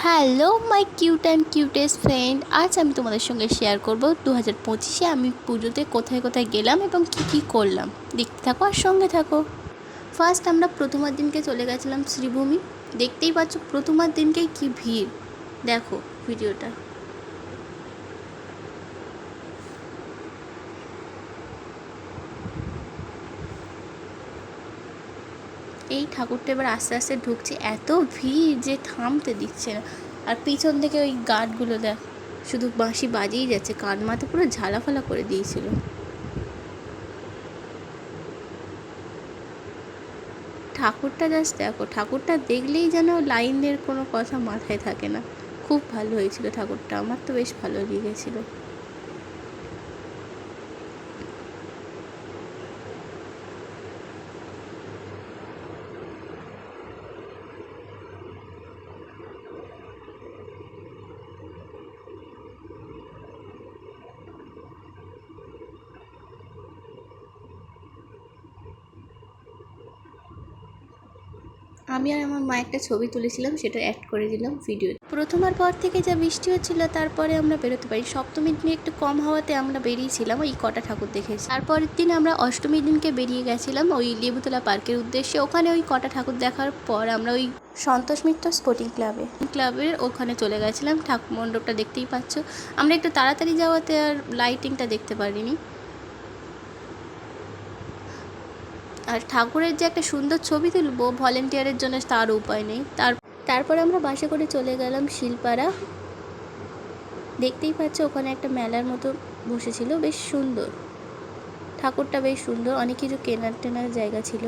Hello my cute and cutest friend, আজ আমি তোমাদের সঙ্গে শেয়ার করব 2025-এ আমি পুজোতে কোথায় কোথায় গেলাম এবং কি কি করলাম। দেখতে থাকো আর সঙ্গে থাকো। ফার্স্ট আমরা প্রথমার দিনকে চলে গেছিলাম শ্রীভূমি। দেখতেই পাচ্ছ প্রথমার দিনকেই কি ভিড়, দেখো ভিডিওটা। এই ঠাকুরটা এবার আস্তে আস্তে ঢুকছে, এত ভিড় যে থামতে দিচ্ছে না। আর পিছন থেকে ওই গার্ডগুলো দেখ, শুধু বাঁশি বাজিয়েই যাচ্ছে, কান মাথা পুরো ঝালাফালা করে দিয়েছিল। ঠাকুরটা জাস্ট দেখো, ঠাকুরটা দেখলেই যেন লাইনের কোনো কথা মাথায় থাকে না। খুব ভালো হয়েছিল ঠাকুরটা, আমার তো বেশ ভালো লেগেছিলো। আমি আর আমার মা একটা ছবি তুলেছিলাম, সেটা অ্যাড করে দিলাম ভিডিও। প্রথমার পর থেকে যা বৃষ্টি হচ্ছিল, তারপরে আমরা বেরোতে পারি। সপ্তমীর দিনে একটু কম হাওয়াতে আমরা বেরিয়েছিলাম, ওই কটা ঠাকুর দেখেছি। তারপরের দিন আমরা অষ্টমীর দিনকে বেরিয়ে গেছিলাম ওই লেবুতলা পার্কের উদ্দেশ্যে। ওখানে ওই কটা ঠাকুর দেখার পর আমরা ওই সন্তোষ মিত্র স্পোর্টিং ক্লাবের ওখানে চলে গেছিলাম। ঠাকুর মণ্ডপটা দেখতেই পাচ্ছ। আমরা একটু তাড়াতাড়ি যাওয়াতে আর লাইটিংটা দেখতে পারিনি। আর ঠাকুরের যে একটা সুন্দর ছবি তুলবো ভলেন্টিয়ারের জন্য, তার উপায় নেই। তারপরে আমরা বাসে করে চলে গেলাম শিলপাড়া। দেখতেই পাচ্ছ ওখানে একটা মেলার মতো বসেছিল, বেশ সুন্দর ঠাকুরটা, বেশ সুন্দর, অনেক কিছু কেনার টেনার জায়গা ছিল।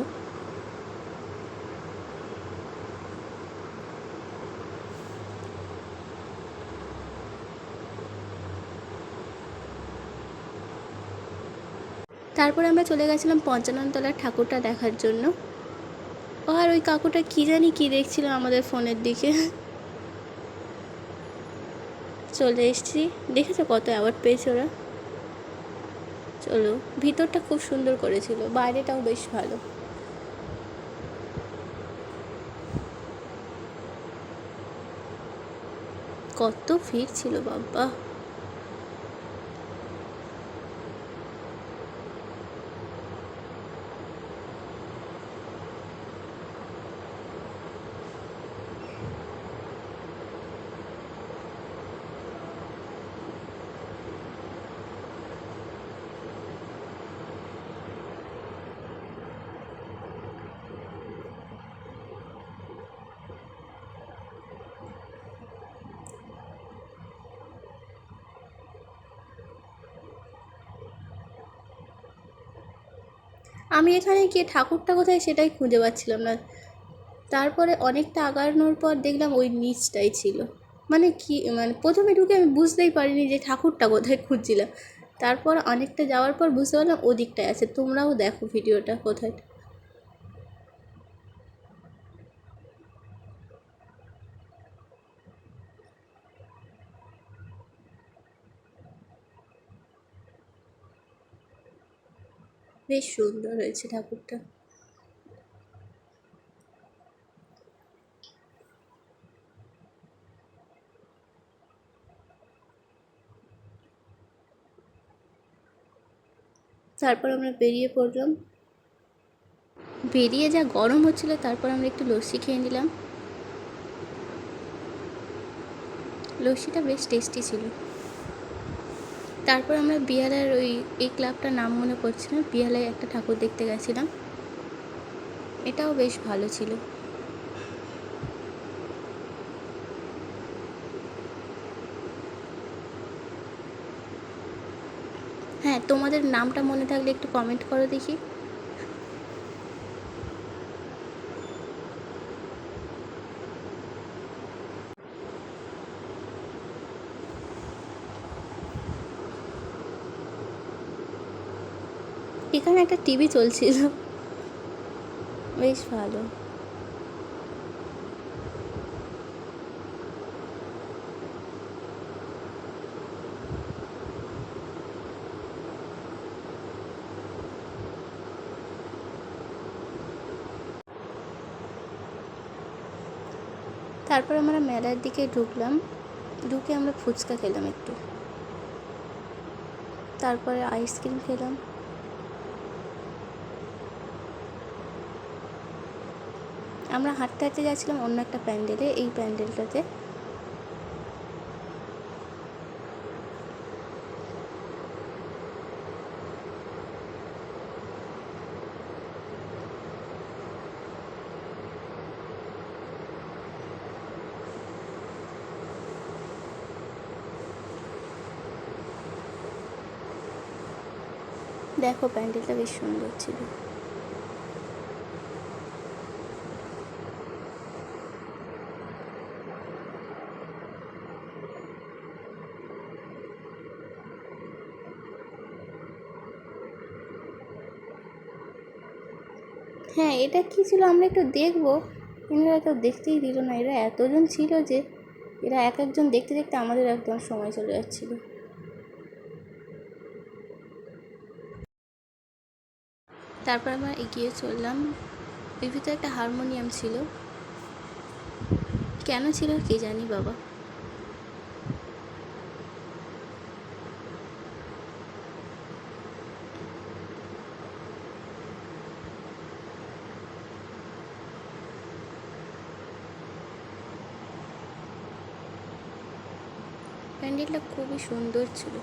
তারপরে আমরা চলে গেছিলাম পঞ্চাননতলার ঠাকুরটা দেখার জন্য। আর ওই কাকুটা কি জানি কি দেখছিল আমাদের ফোনের দিকে। চলে এসেছি, দেখেছো কত অ্যাওয়ার্ড পেয়েছে ওরা। চলো, ভিতরটা খুব সুন্দর করেছিল, বাইরেটাও বেশ ভালো। কত ভিড় ছিল বাবা। আমি এখানে গিয়ে ঠাকুরটা কোথায় সেটাই খুঁজে পাচ্ছিলাম না। তারপরে অনেকটা আগানোর পর দেখলাম ওই নিচটাই ছিল। মানে প্রথমে ঢুকে আমি বুঝতেই পারিনি যে ঠাকুরটা কোথায় খুঁজছিলাম। তারপর অনেকটা যাওয়ার পর বুঝতে পারলাম ওদিকটায় আছে। তোমরাও দেখো ভিডিওটা কোথায়। বেশ সুন্দর হয়েছে ঠাকুরটা। তারপর আমরা বেরিয়ে পড়লাম। বেরিয়ে যা গরম হচ্ছিল, তারপর আমরা একটু লস্যি খেয়ে নিলাম। লস্যিটা বেশ টেস্টি ছিল। তারপর আমরা বিহালার এই ক্লাবটার নাম মনে পড়ছে না, বিহালায় একটা ঠাকুর দেখতে গেছিলাম, এটাও বেশ ভালো ছিল। হ্যাঁ, তোমাদের নামটা মনে থাকলে একটু কমেন্ট করো দেখি। এখানে একটা টিভি চলছিল, বেশ ভালো। তারপর আমরা মেলার দিকে ঢুকলাম, ঢুকে আমরা ফুচকা খেলাম একটু, তারপরে আইসক্রিম খেলাম। আমরা হাঁটতে হাঁটতে যাচ্ছিলাম অন্য একটা প্যান্ডেলে, এই প্যান্ডেলটাতে। দেখো প্যান্ডেলটা বেশ সুন্দর ছিল। হ্যাঁ, এটা কী ছিল আমরা একটু দেখবো, এনারা কেউ দেখতেই দিল না। এরা এতজন ছিল যে এরা এক একজন দেখতে দেখতে আমাদের একদম সময় চলে যাচ্ছিল। তারপর আমরা এগিয়ে চললাম, এর ভিতরে একটা হারমোনিয়াম ছিল, কেন ছিল কে জানি বাবা। প্যান্ডেলটা খুবই সুন্দর ছিল।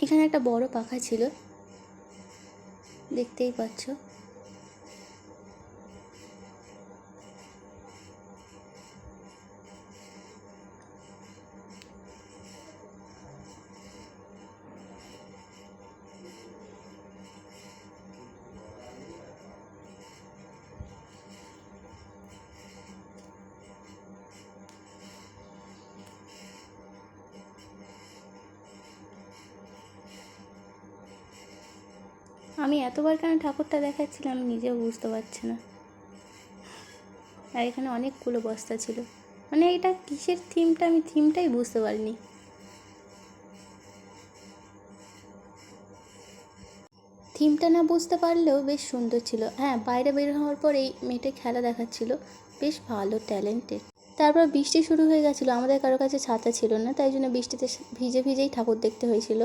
এখানে একটা বড় পাখা ছিল, দেখতেই পাচ্ছ। আমি এতবার কেন ঠাকুরটা দেখাচ্ছিলাম আমি নিজেও বুঝতে পারছি না। আর এখানে অনেকগুলো বস্তা ছিল, মানে এটা কিসের থিমটা আমি থিমটাই বুঝতে পারিনি। থিমটা না বুঝতে পারলেও বেশ সুন্দর ছিল। হ্যাঁ, বাইরে বের হওয়ার পর এই মেয়েটা খেলা দেখাচ্ছিল, বেশ ভালো ট্যালেন্টেড। তারপর বৃষ্টি শুরু হয়ে গেছিলো, আমাদের কারো কাছে ছাতা ছিল না, তাই জন্য বৃষ্টিতে ভিজে ভিজেই ঠাকুর দেখতে হয়েছিল।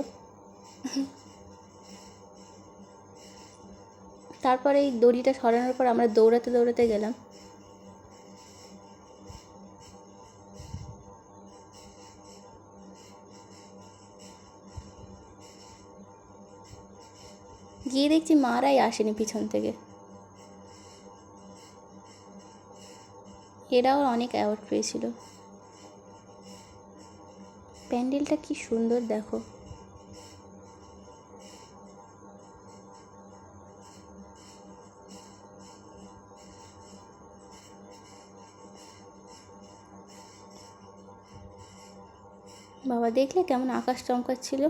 তারপরে এই দড়িটা সরানোর পর আমরা দৌড়াতে দৌড়াতে গেলাম। গিয়ে দেখছি মারাই আসেনি পিছন থেকে। এরাও অনেক অ্যাওয়ার্ড পেয়েছিল। প্যান্ডেলটা কি সুন্দর দেখো। বাবা দেখলে কেমন আকাশ চমকাচ্ছিল।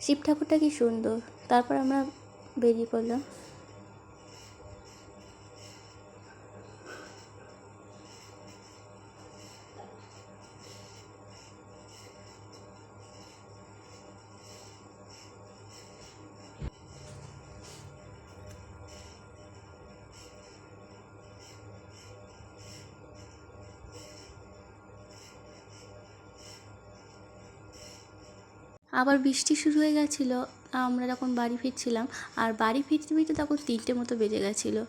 শিব ঠাকুরটা কি সুন্দর। তারপর আমরা বেরিয়ে পড়লাম। আবার বৃষ্টি শুরু হয়ে গেছিলো, আমরা যখন বাড়ি ফিরছিলাম, আর বাড়ি ফিরতে ফিরতে তখন 3টে মতো বেজে গেছিলো।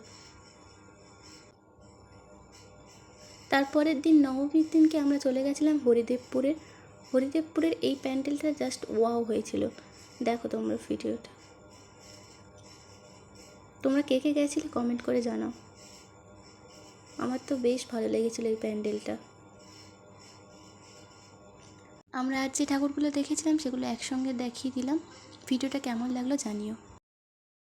তারপরের দিন নবমীর দিনকে আমরা চলে গেছিলাম হরিদেবপুরের এই প্যান্ডেলটা জাস্ট ওয়াও হয়েছিল। দেখো তোমরা ভিডিওটা। তোমরা কে কে গেছিলে কমেন্ট করে জানাও। আমার তো বেশ ভালো লেগেছিলো এই প্যান্ডেলটা। আমরা আজ যে ঠাকুরগুলো দেখেছিলাম সেগুলো একসঙ্গে দেখিয়ে দিলাম। ভিডিওটা কেমন লাগলো জানিও।